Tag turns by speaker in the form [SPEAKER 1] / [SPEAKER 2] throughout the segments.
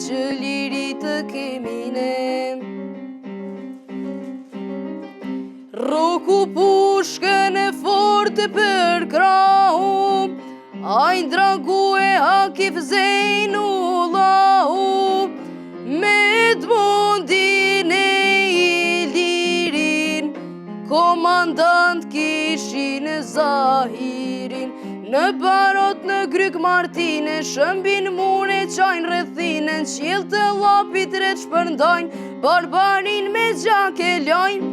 [SPEAKER 1] që liri të kemi ne. Roku pushkën e forte për krahu, ajnë dragu e Akif Zejnullahu, me Edmondin e Ilirin, komandant kishin e Zahirin, në barot në Gryk Martine, shëmbin mure qajnë rëthinen, qil të lapit req përndajnë, barbarin me gjak e lajnë.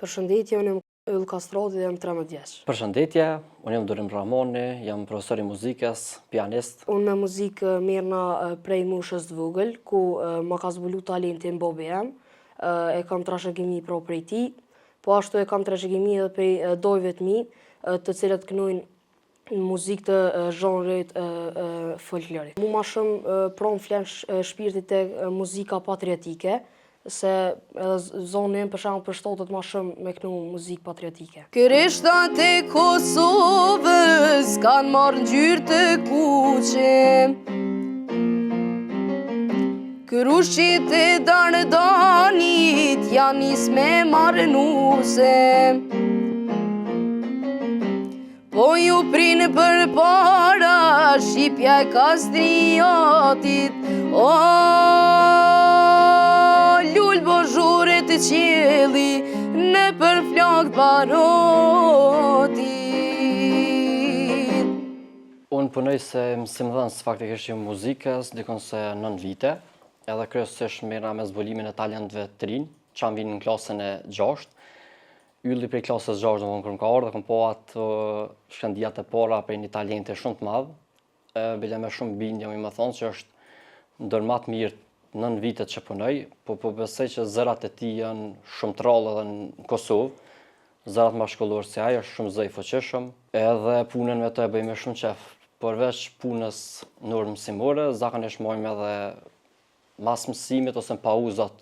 [SPEAKER 1] Përshëndetje, unë jam Yll Kastroti dhe jam 13 vjeç.
[SPEAKER 2] Përshëndetje, unë jam Durim Ramoni, jam profesor i muzikës, pianist.
[SPEAKER 1] Unë me muzikë mirëna prej moshës të vogël, ku më ka zbulu talentin bobi jem, e kam trashëgimi prej tij, po ashtu e kam trashëgimi edhe prej dojve të mi, të cilët kënojnë në muzikë të zhanrit folklorik. Mu ma shumë pron flen shpirtit e muzika patriotike, se edhe zonë për shembull përshtotet ma shumë me kënu muzikë patriotike. Krishtat e Kosovës kanë marrë ngjyrë të kuqe, Krushit e Dardanit janë nis me marrënuse, po ju prinë për para Shqipja e Kastriatit, o lull bozhure të qeli në për flak barotit.
[SPEAKER 2] Unë punoj se mësim dhënës faktikisht i muzikës, dikon se 9 vite, edhe kryesisht mirëna me zbulimin e talentëve të rinj, që am vinë në klasën e 6. Ylli prej klasës 6 në kërëm ka orë dhe këm po atë shkëndijat e para prej një talente shumë të madhë. Bile me shumë bindje më thonë që është ndër ma të mirë 9 vitet që punoj, po besoj që zërat e tij janë shumë të rrallë edhe në Kosovë. Zërat ma shkollor si ai është shumë zë i fuqishëm, edhe punën me të e bëjmë shumë qef. Përveç punës në orë mësimore, zakonisht mojmë edhe mas mësimit ose në pauzat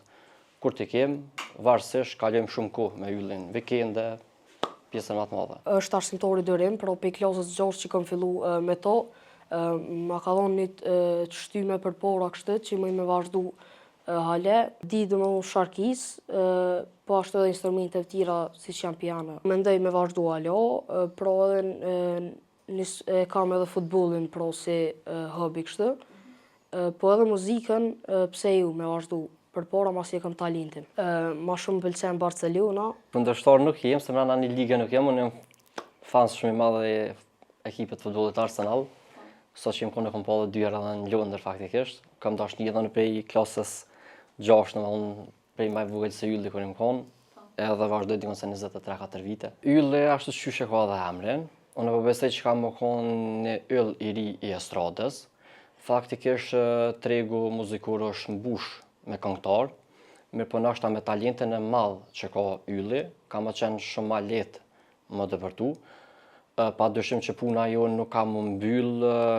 [SPEAKER 2] kur t'i kem, varësisht kalojmë shumë kohë me Yllin, vikende, pjesën më të madhe.
[SPEAKER 1] Është arsimtori Durim, pro pe klasës 6 që kam fillu me to, ma ka dhonë një të shtyme për pora kështë që më i me vazhdu hale. Di dhe më sharkis, po ashtu edhe instrumente të tjera si që janë piano. Mendoj me vazhdu halo, pro edhe kam edhe futbolin pro si hobi kështë, po edhe muzikën pse ju me vazhdu për para mas e kam talentin. Ma shumë pëlqen Barcelona.
[SPEAKER 2] Kundërshtar nuk jem, se mrena një ligë nuk jem, unë jem fans shumë i madhe e ekipet futbollit Arsenal. Sa që jem konë e kom pa dhe 2 herë edhe në Londër faktikisht. Kam dash një edhe në prej klasës 6, në unë prej maj vogël se Ylli kur jem konë, edhe vazhdoj dikon se 23-4 vite. Ylli ashtu qyshe ka dhe emrin. Unë po besoj që ka më konë një Yll i ri i estradës. Faktikisht tregu muzikor është mbush me këngëtar, mirë po nashta me talentin e madh që ka Ylli, ka më qenë shumë ma letë më dëvërtu. Pa dyshim që puna jonë nuk ka më mbyll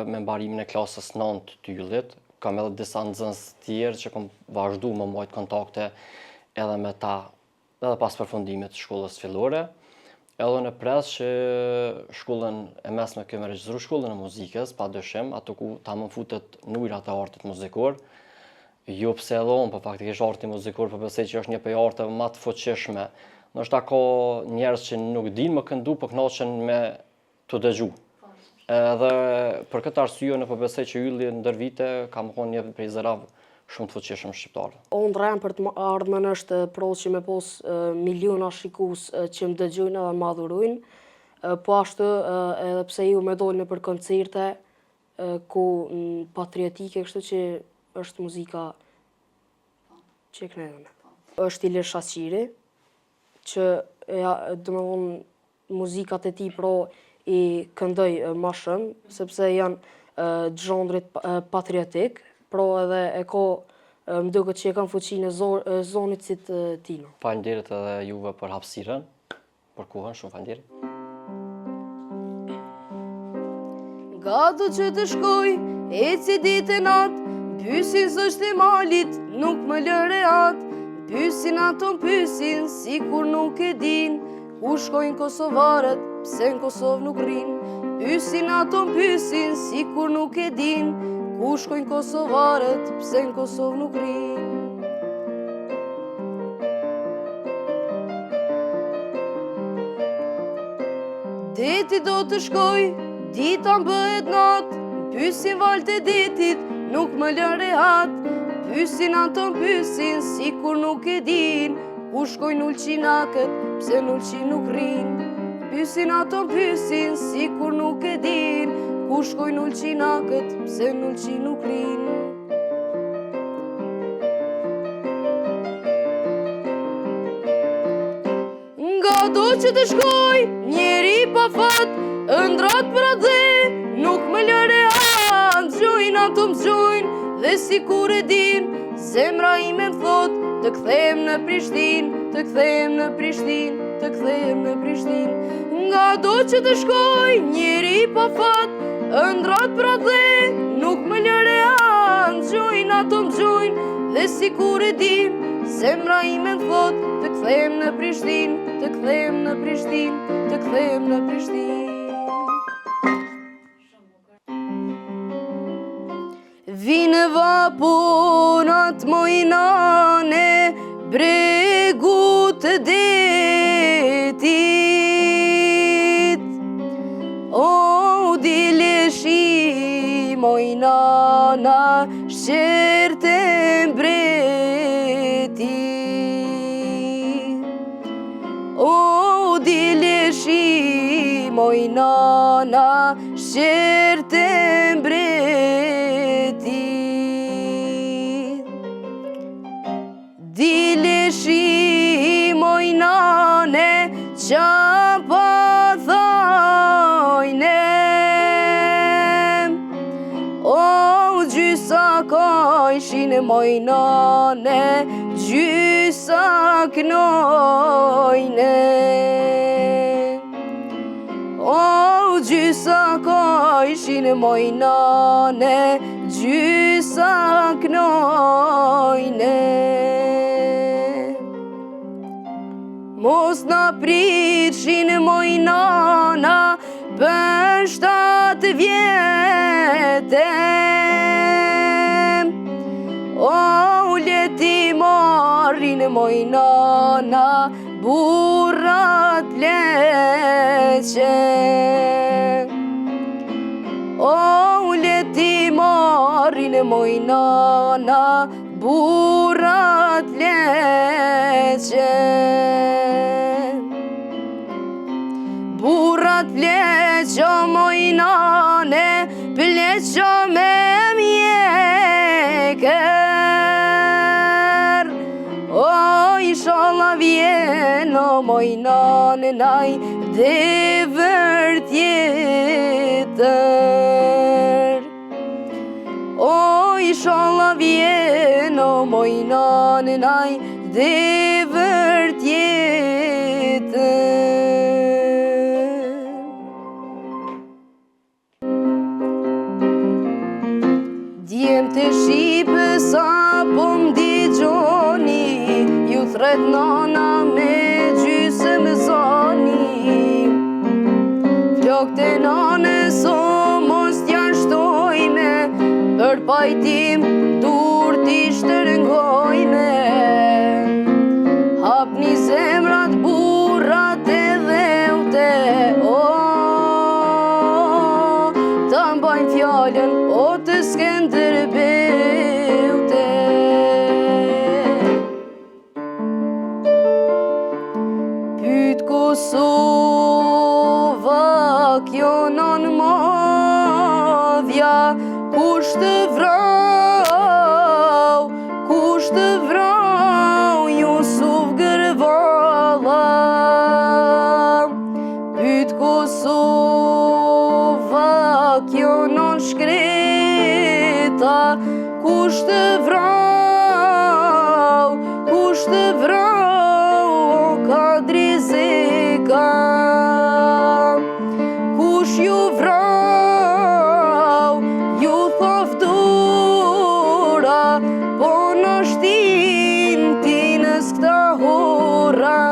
[SPEAKER 2] me mbarimin e klasës 9 të Yllit. Kam edhe disa nxënës tjerë që kam vazhdu më majt kontakte edhe me ta, edhe pas përfundimit të shkollës fillore. Edhe në pres që shkollën e mesme kemë regjistru shkollën e muzikës, pa dyshim, ato ku ta më futet në ujrat e artit muzikor. Jo pse edhe unë, po faktikisht arti muzikor, po besoj që është një prej arteve më të fuqishme. Ndoshta ka njerëz që nuk dinë më këndu, po kënaqen me të dëgju. Edhe për këtë arsye ne po besoj që Ylli ndër vite ka më qenë një prej zërave shumë të fuqishëm shqiptarë.
[SPEAKER 1] Ondra për të ardhmen është pro që me pos miliona shikues që më dëgjojnë edhe më adhurojnë, po ashtu edhe pse ju me dolën për koncerte ku patriotike, kështu që është muzika që e kënaqem. Është Ilir Shaqiri, që domethënë muzikat e tij pro i këndoj më shumë, sepse janë xhandrit patriotik, pro edhe e ka më duket që e kanë fuqinë e zonit si të tino.
[SPEAKER 2] Faleminderit edhe juve për hapësirën, për kohën, shumë faleminderit.
[SPEAKER 1] Gatu që të shkoj, eci ditë e natë, pysin s'është e malit, nuk më lëre atë, pysin ato pysin, si kur nuk e din, ku shkojnë kosovarët, pse në Kosovë nuk rrinë, pysin ato pysin, si kur nuk e din, Ku shkojnë kosovarët, pse në Kosovë nuk rinë? Deti do të shkoj, dita m'bëhet natë, pysin valët e detit, nuk më lën rehat. Pysin ato pysin, si kur nuk e din, ku shkojnë ulqinakët, pse në ulqin nuk rinë. Pysin ato pysin, si kur nuk e din, ku shkojnë ulqinakët, pse në ulqin nuk rinë. Nga do që të shkoj, njeri pa fat, ëndrat për atë dhe, nuk më lën rehat. Gjojnë ato më gjojnë, dhe si kur e din, zemra ime më thot, të kthehem në Prishtinë, të kthehem në Prishtinë, të kthehem në Prishtinë. Nga do që të shkoj, njeri pa fat, ëndrat për atë dhe, nuk më lën rehat. Gjojnë ato më gjojnë, dhe si kur e din, zemra ime më thot, të kthehem në Prishtinë, të kthehem në Prishtinë, të kthehem në Prishtinë. Vine vaponat mojnane, bregu të detit. O dileshi mojnana, shqerte mbreti. O dileshi mojnana, shqerte mbreti. Dileshi mojnane, qa pa thojne. O gjysa kajshin mojnane, gjysa knojne. O gjysa kajshin mojnane, gjysa knojne. Mos na pritshin mojnana, për 7 vjete. O leti marrin mojnana, burrat leqe. O leti marrin mojnana, burrat leqe. Burrat pleqo mojnane, pleqo me mjeker. O inshallah vjen o mojnane naj, dhe vërt tjetër. O inshallah vjen o mojnane naj, dhe vërt tjetër. Djem të Shqipe sa po m'digjoni, ju thret nana me gjysëm zani. Flok të nanës o mos t'ja shtojme, për pajtim dur t'i shtërngojme. Hapni zemrat burrat e dheute, o ta mbajnë fjallën, o të Skënderbeute. Pyt Kosova, kjo non madhja, kush të vrau, kush të vrau, Jusuf Gërvalla. Pyt Kosova, kjo non shkreta, kush të vrau, kush të vrau, o Kadri Zeka. Kush ju vrau, ju thof dura, po në shtin tinës këta hora.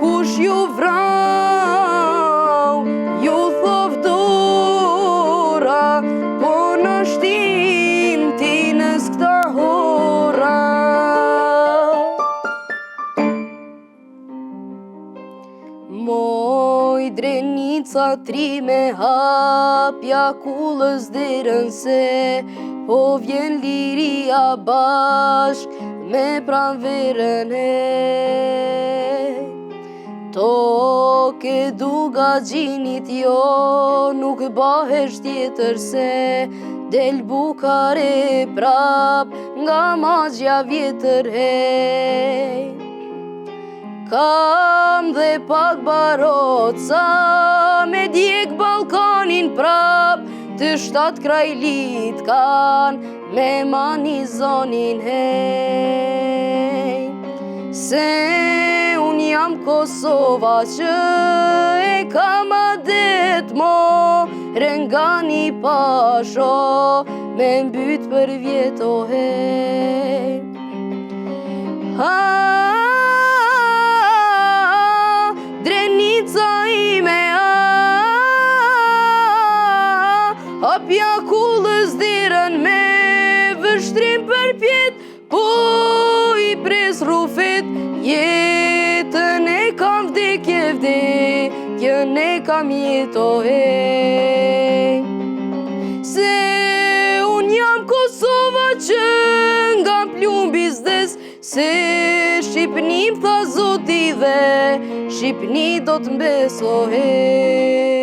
[SPEAKER 1] Kush ju vrau, ju thof dura, po ca trime hapja kullës dirën se po vjen liria bashk me pranverën e. Toke duga gjinit jo, nuk bahesh tjetër se del bukare prap nga magja vjetër hej. Kam dhe pak baroca me djeg Balkanin prap, të 7 krajlit kan me mani zonin hej. Se unë jam Kosova që e kam adet mo, rengani pasho me mbyt për vjeto hej. Drenica ime hapja kullës dirën me vështrim për pjet, po i pres rufit, jetën e kam vdekjen e kam jeto hej. Se unë jam Kosova që nga plumbi zdes, se Shqipni më tha zoti dhe Shqipni do të mbeso hej.